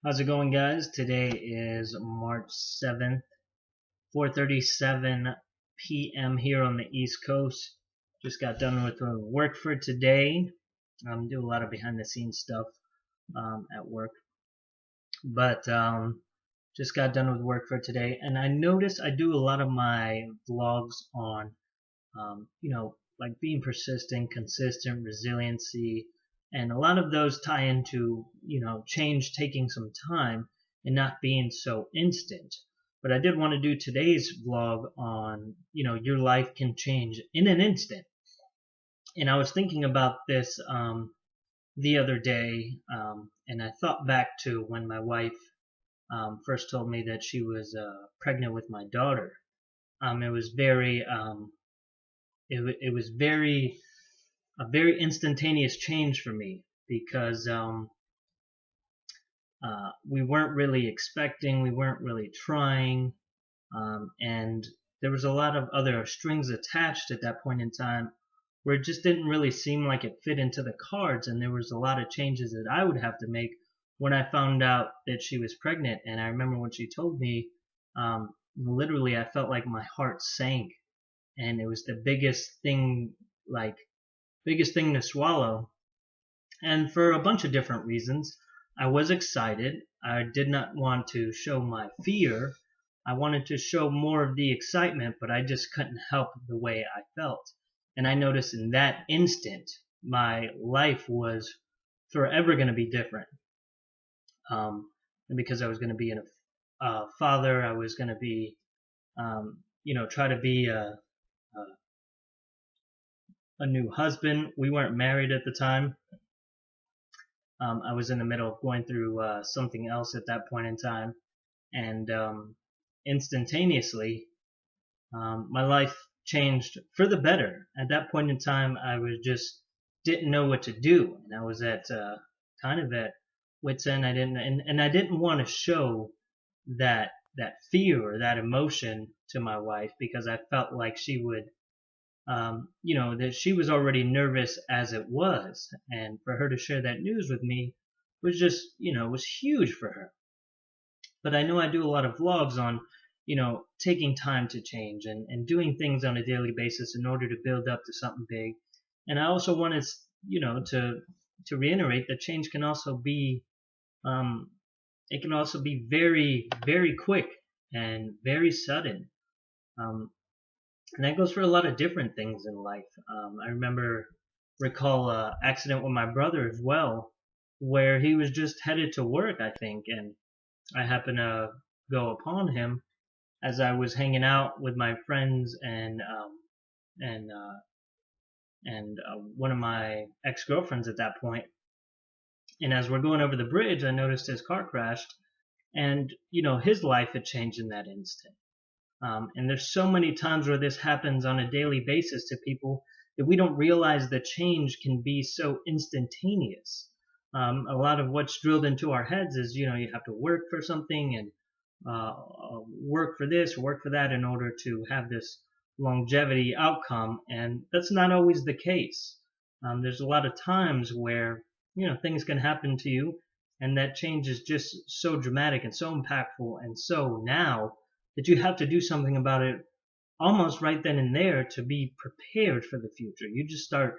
How's it going, guys? Today is March 7th, 4:37 p.m. here on the East Coast. Just got done with work for today. Do a lot of behind the scenes stuff at work, but just got done with work for today. And I noticed I do a lot of my vlogs on, like being persistent, consistent, resiliency, and a lot of those tie into, change taking some time and not being so instant. But I did want to do today's vlog on, your life can change in an instant. And I was thinking about this the other day, and I thought back to when my wife first told me that she was pregnant with my daughter. It was very, it was very a very instantaneous change for me because we weren't really expecting, we weren't really trying, and there was a lot of other strings attached at that point in time where it just didn't really seem like it fit into the cards, and there was a lot of changes that I would have to make when I found out that she was pregnant. And I remember when she told me, literally I felt like my heart sank, and it was the biggest thing to swallow. And for a bunch of different reasons, I was excited. I did not want to show my fear. I wanted to show more of the excitement, but I just couldn't help the way I felt. And I noticed in that instant, my life was forever going to be different. And because I was going to be a father, I was going to be, try to be a new husband. We weren't married at the time. I was in the middle of going through something else at that point in time, and instantaneously, my life changed for the better. At that point in time, I was just didn't know what to do, and I was at kind of at wit's end. I didn't want to show that fear or that emotion to my wife because I felt like she would that she was already nervous as it was, and for her to share that news with me was just, was huge for her. But I know I do a lot of vlogs on, taking time to change and doing things on a daily basis in order to build up to something big. And I also wanted, to reiterate that change can also be, it can also be very, very quick and very sudden. And that goes for a lot of different things in life. I recall an accident with my brother as well, where he was just headed to work, I think, and I happened to go upon him as I was hanging out with my friends and one of my ex-girlfriends at that point. And as we're going over the bridge, I noticed his car crashed, and his life had changed in that instant. And there's so many times where this happens on a daily basis to people that we don't realize the change can be so instantaneous. A lot of what's drilled into our heads is, you have to work for something and work for this, work for that in order to have this longevity outcome. And that's not always the case. There's a lot of times where, things can happen to you, and that change is just so dramatic and so impactful and so now that you have to do something about it almost right then and there to be prepared for the future. You just start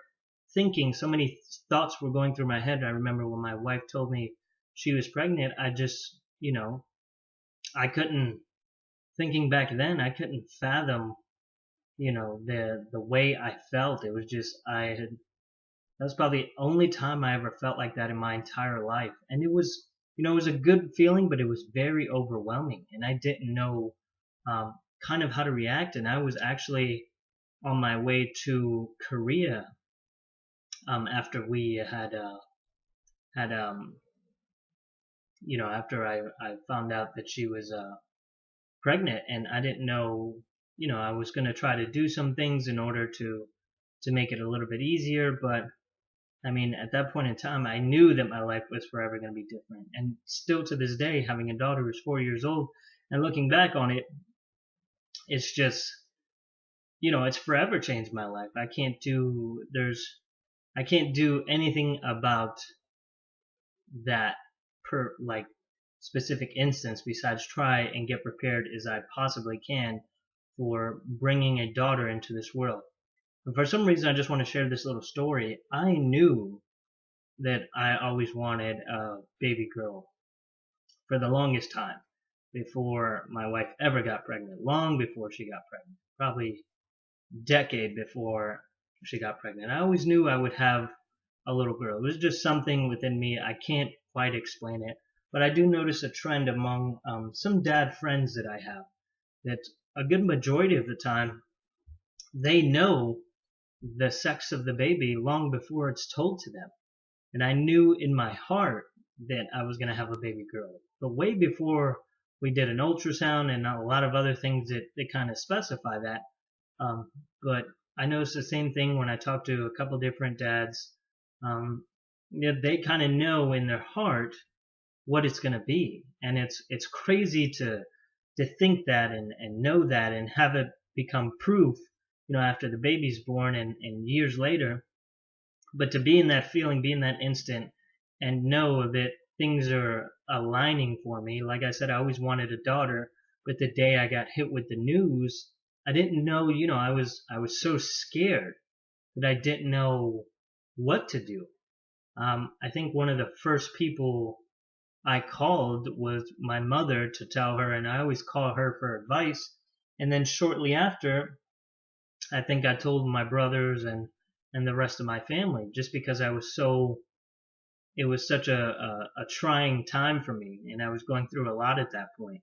thinking, so many thoughts were going through my head. I remember when my wife told me she was pregnant, I just, I couldn't, thinking back then, I couldn't fathom, the way I felt. It was just, that was probably the only time I ever felt like that in my entire life. And it was, it was a good feeling, but it was very overwhelming. And I didn't know kind of how to react. And I was actually on my way to Korea after we after I found out that she was pregnant, and I didn't know, I was going to try to do some things in order to make it a little bit easier, but I mean, at that point in time, I knew that my life was forever going to be different. And still to this day, having a daughter who's 4 years old and looking back on it, it's just, it's forever changed my life. I can't do anything about that specific instance besides try and get prepared as I possibly can for bringing a daughter into this world. And for some reason, I just want to share this little story. I knew that I always wanted a baby girl for the longest time before my wife ever got pregnant, long before she got pregnant, probably a decade before she got pregnant. I always knew I would have a little girl. It was just something within me. I can't quite explain it, but I do notice a trend among some dad friends that I have that a good majority of the time they know the sex of the baby long before it's told to them. And I knew in my heart that I was going to have a baby girl. But way before we did an ultrasound and a lot of other things that kind of specify that. But I noticed the same thing when I talked to a couple different dads. They kind of know in their heart what it's going to be. And it's crazy to think that and know that and have it become proof, after the baby's born and years later. But to be in that feeling, be in that instant, and know that things are aligning for me. Like I said, I always wanted a daughter, but the day I got hit with the news, I didn't know, I was so scared that I didn't know what to do. I think one of the first people I called was my mother to tell her, and I always call her for advice. And then shortly after, I think I told my brothers and the rest of my family, just because it was such a trying time for me, and I was going through a lot at that point.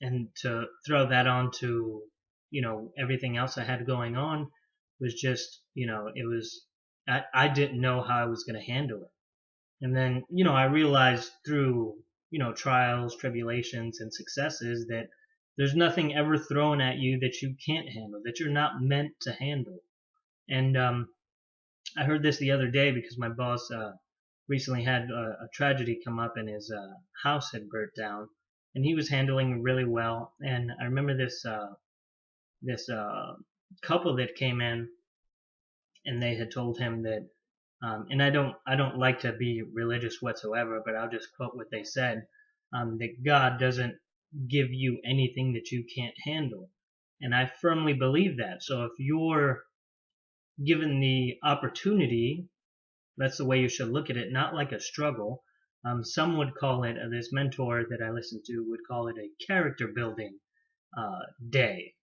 And to throw that on to, everything else I had going on was just, I didn't know how I was going to handle it. And then, I realized through, trials, tribulations, and successes that there's nothing ever thrown at you that you can't handle, that you're not meant to handle. And I heard this the other day because my boss recently had a tragedy come up and his house had burnt down, and he was handling it really well. And I remember this couple that came in, and they had told him that, and I don't like to be religious whatsoever, but I'll just quote what they said, that God doesn't give you anything that you can't handle. And I firmly believe that. So if you're given the opportunity, that's the way you should look at it, not like a struggle. Some would call it, this mentor that I listened to would call it a character building day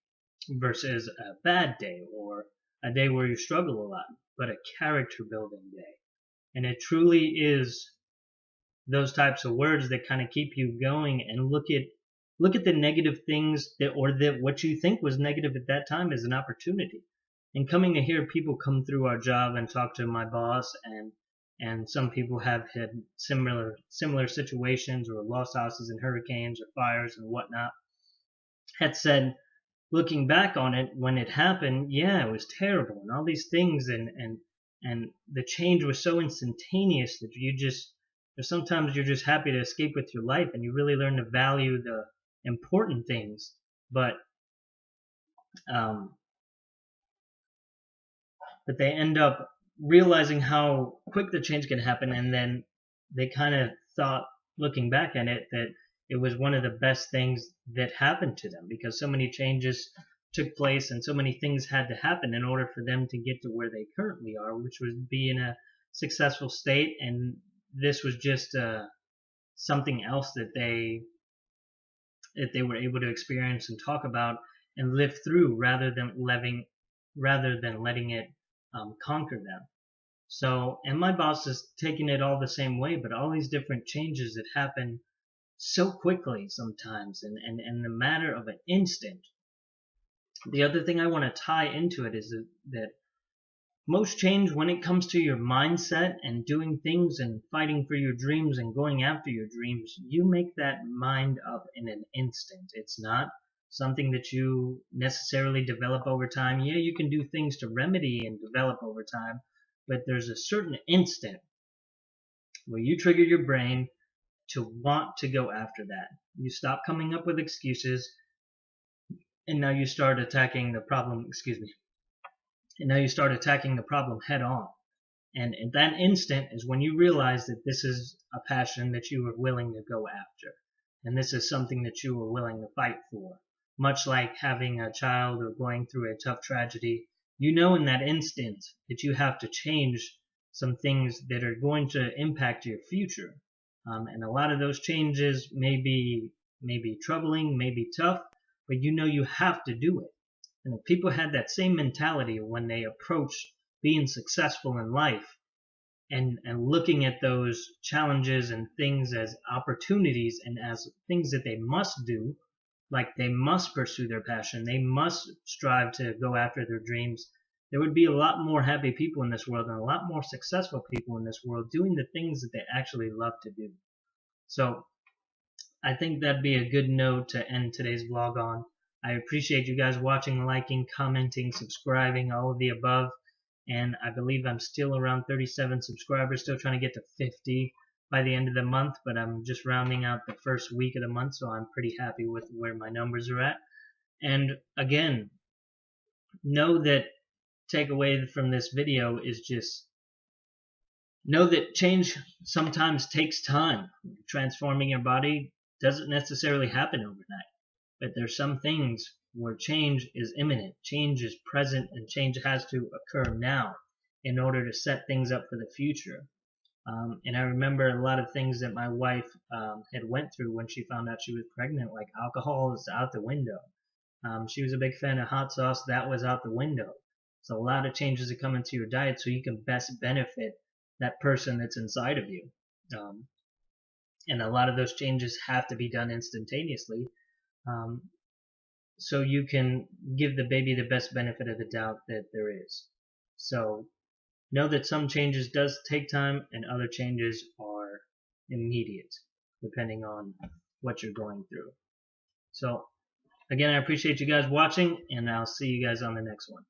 versus a bad day or a day where you struggle a lot, but a character building day. And it truly is those types of words that kind of keep you going and look at the negative things that what you think was negative at that time as an opportunity. And coming to hear people come through our job and talk to my boss, and some people have had similar situations or lost houses in hurricanes or fires and whatnot, had said, looking back on it, when it happened, yeah, it was terrible and all these things, and the change was so instantaneous that sometimes you're just happy to escape with your life, and you really learn to value the important things. But they end up realizing how quick the change can happen, and then they kind of thought, looking back at it, that it was one of the best things that happened to them, because so many changes took place and so many things had to happen in order for them to get to where they currently are, which was be in a successful state. And this was just something else that they were able to experience and talk about and live through, rather than letting it conquer them. So, and my boss is taking it all the same way, but all these different changes that happen so quickly sometimes, and in the matter of an instant. The other thing I want to tie into it is that most change, when it comes to your mindset and doing things and fighting for your dreams and going after your dreams, you make that mind up in an instant. It's not something that you necessarily develop over time. Yeah, you can do things to remedy and develop over time, but there's a certain instant where you trigger your brain to want to go after that. You stop coming up with excuses, and now you start attacking the problem, and now you start attacking the problem head on. And in that instant is when you realize that this is a passion that you are willing to go after. And this is something that you are willing to fight for. Much like having a child or going through a tough tragedy, you know in that instant that you have to change some things that are going to impact your future. And a lot of those changes may be troubling, may be tough, but you know you have to do it. And if people had that same mentality when they approach being successful in life, and looking at those challenges and things as opportunities and as things that they must do, like they must pursue their passion, they must strive to go after their dreams, there would be a lot more happy people in this world and a lot more successful people in this world doing the things that they actually love to do. So I think that'd be a good note to end today's vlog on. I appreciate you guys watching, liking, commenting, subscribing, all of the above. And I believe I'm still around 37 subscribers, still trying to get to 50 by the end of the month, but I'm just rounding out the first week of the month, so I'm pretty happy with where my numbers are at. And again, know that takeaway from this video is just know that change sometimes takes time. Transforming your body doesn't necessarily happen overnight, but there's some things where change is imminent, change is present, and change has to occur now in order to set things up for the future. And I remember a lot of things that my wife had went through when she found out she was pregnant, like alcohol is out the window. She was a big fan of hot sauce, that was out the window. So a lot of changes that come into your diet so you can best benefit that person that's inside of you. And a lot of those changes have to be done instantaneously. So you can give the baby the best benefit of the doubt that there is. So know that some changes does take time and other changes are immediate, depending on what you're going through. So again, I appreciate you guys watching, and I'll see you guys on the next one.